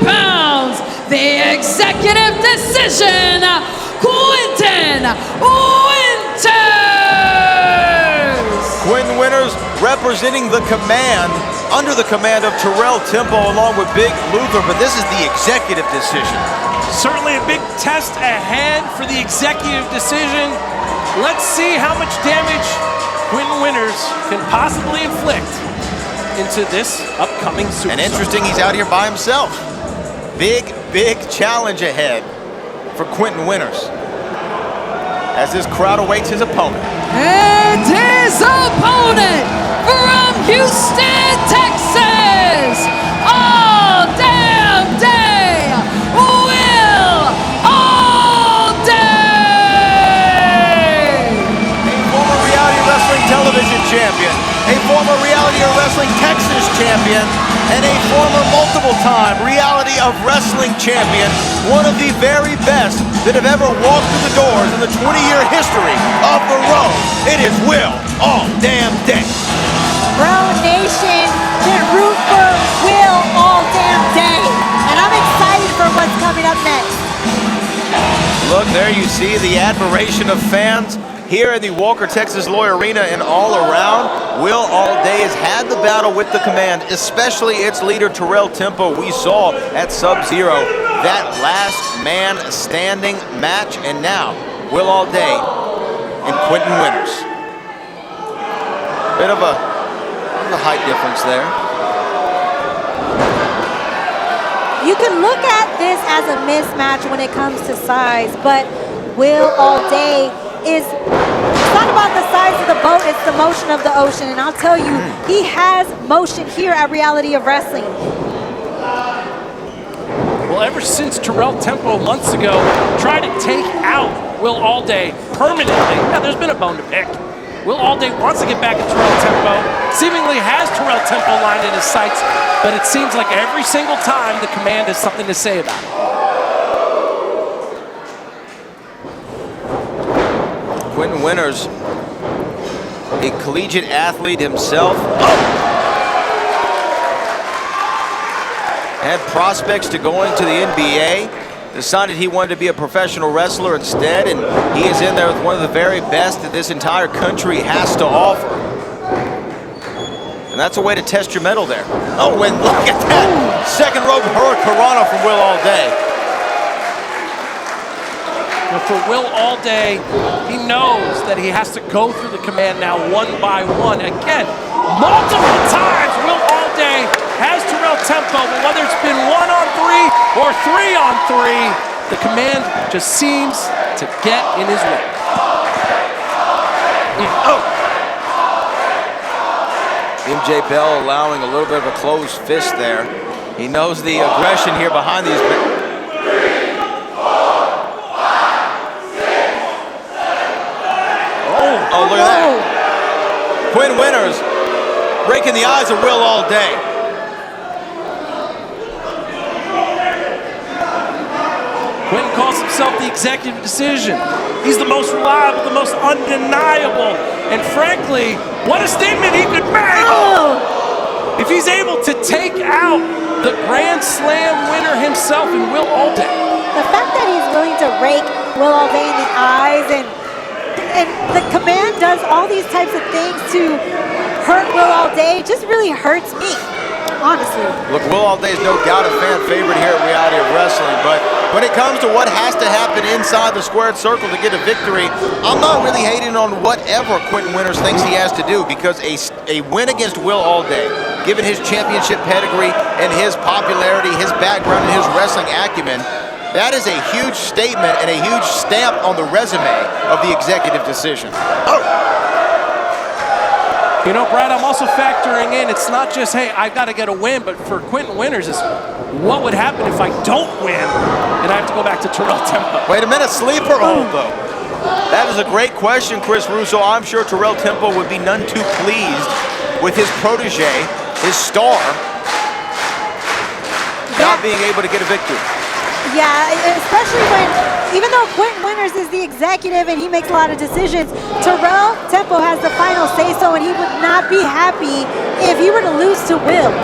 pounds, the executive decision, Quentin Wynters! Quentin Wynters representing the command, under the command of Terrell Tempo along with Big Luther, but this is the executive decision. Certainly a big test ahead for the executive decision. Let's see how much damage Quentin Wynters can possibly inflict into this upcoming superstar. And interesting, he's out here by himself. Big challenge ahead for Quentin Wynters as this crowd awaits his opponent. And his opponent from Houston, Texas, all damn day, Will Allday! A former reality wrestling television champion, a former reality of wrestling Texas champion, and a former multiple-time reality of wrestling champion, one of the very best that have ever walked through the doors in the 20-year history of the road. It is Will Allday. Bro Nation can root for Will all damn day. And I'm excited for what's coming up next. Look, there you see the admiration of fans here in the Walker, Texas Lloyd Arena and all around. Will Allday has had the battle with the command, especially its leader Terrell Tempo. We saw at Sub-Zero that last man standing match, and now Will Allday and Quentin Wynters. Bit of a height difference there. You can look at this as a mismatch when it comes to size, but Will Allday it's not about the size of the boat, it's the motion of the ocean. And I'll tell you, he has motion here at Reality of Wrestling. Well, ever since Terrell Tempo months ago tried to take out Will Allday permanently, now there's been a bone to pick. Will Allday wants to get back at Terrell Tempo, seemingly has Terrell Tempo lined in his sights, but it seems like every single time the command has something to say about it. Quentin Wynters, a collegiate athlete himself. Had prospects to go into the NBA. Decided he wanted to be a professional wrestler instead, and he is in there with one of the very best that this entire country has to offer. And that's a way to test your mettle there. Oh, and look at that. Second rope hurricanrana from Will Allday. For Will Allday, he knows that he has to go through the command now one by one. Again, multiple times Will Allday has Terrell Tempo, but whether it's been 1-on-3 or 3-on-3, the command just seems to get in his way. MJ Bell allowing a little bit of a closed fist there. He knows the aggression here behind these. Oh, look at that. Quentin Wynters breaking the eyes of Will Allday. Quentin calls himself the executive decision. He's the most reliable, the most undeniable. And frankly, what a statement he could make. If he's able to take out the Grand Slam winner himself in Will Allday. The fact that he's willing to rake Will Allday in the eyes and the command does all these types of things to hurt Will Allday just really hurts me, honestly. Look, Will Allday is no doubt a fan favorite here at Reality of Wrestling, but when it comes to what has to happen inside the squared circle to get a victory, I'm not really hating on whatever Quentin Wynters thinks he has to do, because a win against Will Allday, given his championship pedigree and his popularity, his background, and his wrestling acumen, that is a huge statement and a huge stamp on the resume of the executive decision. You know, Brad, I'm also factoring in, it's not just, hey, I've got to get a win, but for Quentin Wynters is, what would happen if I don't win and I have to go back to Terrell Tempo? Wait a minute, sleeper hold though. That is a great question, Chris Russo. I'm sure Terrell Tempo would be none too pleased with his protege, his star, not being able to get a victory. Yeah, especially when, even though Quentin Wynters is the executive and he makes a lot of decisions, Terrell Tempo has the final say-so, and he would not be happy if he were to lose to Will.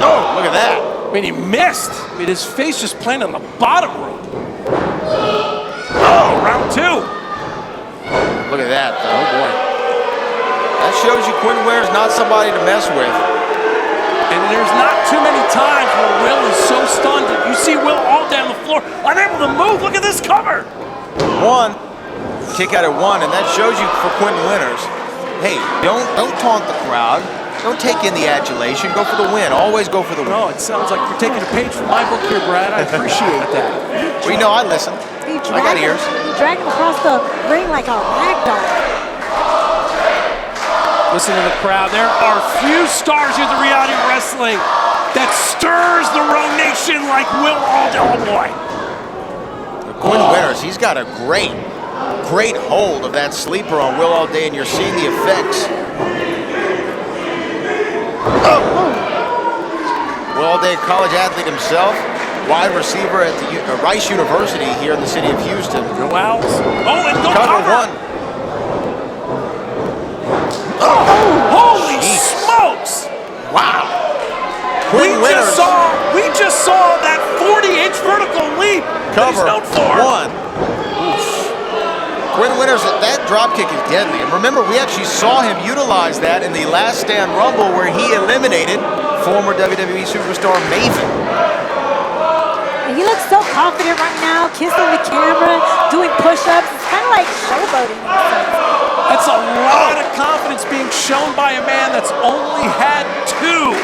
Oh, look at that. I mean, he missed. I mean, his face just planted on the bottom rope. Oh, round 2. Look at that, though. Oh, boy. That shows you Quentin Winter's not somebody to mess with. And there's not too many times where Will is so stunned that you see Will all down the floor, unable to move. Look at this cover. 1. Kick out at 1, and that shows you for Quentin Winters. Hey, don't taunt the crowd. Don't take in the adulation. Go for the win. Always go for the win. Oh, it sounds like you're taking a page from my book here, Brad. I appreciate that. Well, you know, I listen. I got ears. You drag him across the ring like a rag doll. Listen to the crowd. There are few stars in the reality of wrestling that stirs the Row Nation like Will Allday. Oh, boy. Quentin Winters, he's got a great hold of that sleeper on Will Allday, and you're seeing the effects. Oh. Will Allday, college athlete himself, wide receiver at the Rice University here in the city of Houston. Go Owls. Oh, and go Cover cover. 1. Oh, holy smokes! Wow. We just saw that 40-inch vertical leap that he's Cover known for. 1. Quentin Winters, that drop kick is deadly. And remember, we actually saw him utilize that in the Last Stand Rumble where he eliminated former WWE superstar Maven. And he looks so confident right now, kissing the camera, doing push-ups. It's kind of like showboating in a sense. That's a lot of confidence being shown by a man that's only had 2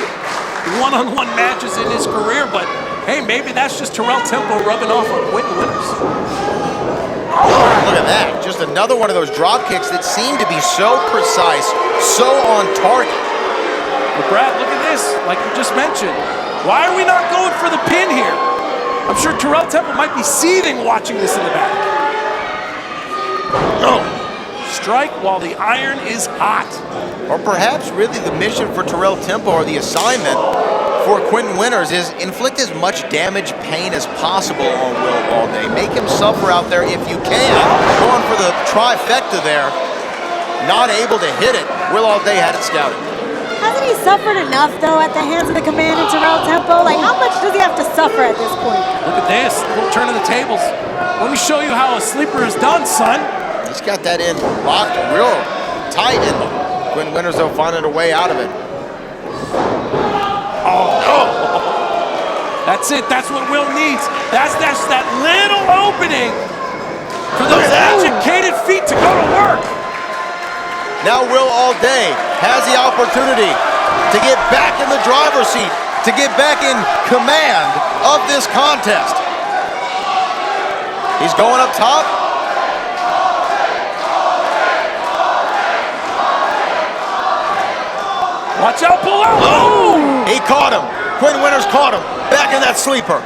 one-on-one matches in his career. But hey, maybe that's just Terrell Temple rubbing off on Quentin Winters. Oh, look at that. Just another one of those drop kicks that seem to be so precise, so on target. But Brad, look at this. Like you just mentioned, why are we not going for the pin here? I'm sure Terrell Temple might be seething watching this in the back. Oh. Strike while the iron is hot. Or perhaps really the mission for Terrell Temple, or the assignment for Quentin Winters, is inflict as much damage, pain as possible on Will Allday. Make him suffer out there if you can. Going for the trifecta there. Not able to hit it. Will Allday had it scouted. Hasn't he suffered enough, though, at the hands of the Command and Terrell Temple? Like, how much does he have to suffer at this point? Look at this. Little turn of the tables. Let me show you how a sleeper is done, son. He's got that in locked real tight in them. Quentin Winters, though, finding a way out of it. Oh. That's it. That's what Will needs. That's that little opening for those educated feet to go to work. Now Will Allday has the opportunity to get back in the driver's seat, to get back in command of this contest. He's going up top. Watch out below. Oh, he caught him. Quentin Winters caught him. Back in that sleeper.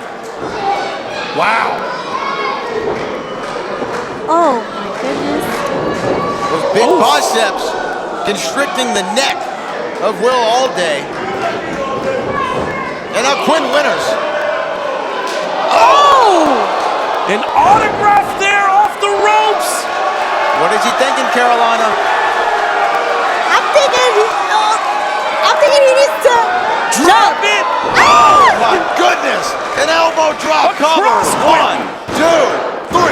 Wow. Oh, my goodness. Those big biceps constricting the neck of Will Allday. And now Quentin Winters. Oh! An autograph there off the ropes. What is he thinking, Carolina? I'm thinking he needs to Drop it. Oh, my goodness. An elbow drop cover. Across 1, 2, 3.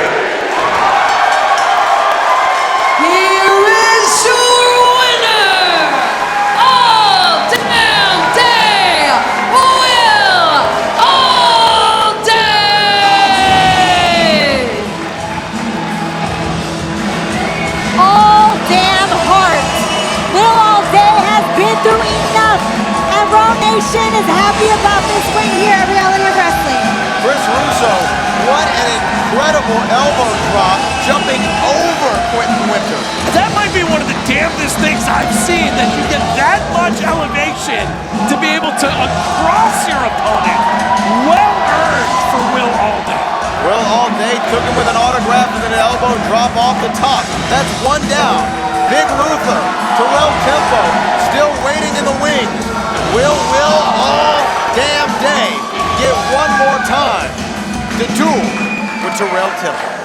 Here is your winner, Allday, Will Allday. all damn heart. Will Allday has been through enough, and Raw Nation is happy about this win here at Reality of Wrestling. Chris Russo, what an incredible elbow drop, jumping over Quentin Winters. That might be one of the damnedest things I've seen, that you get that much elevation to be able to cross your opponent. Well earned for Will Allday. Will Allday took him with an autograph and then an elbow drop off the top. That's 1 down. Big Luther, Terrell Temple, still waiting in the wings. Will all damn day get one more time to duel with Terrell Temple.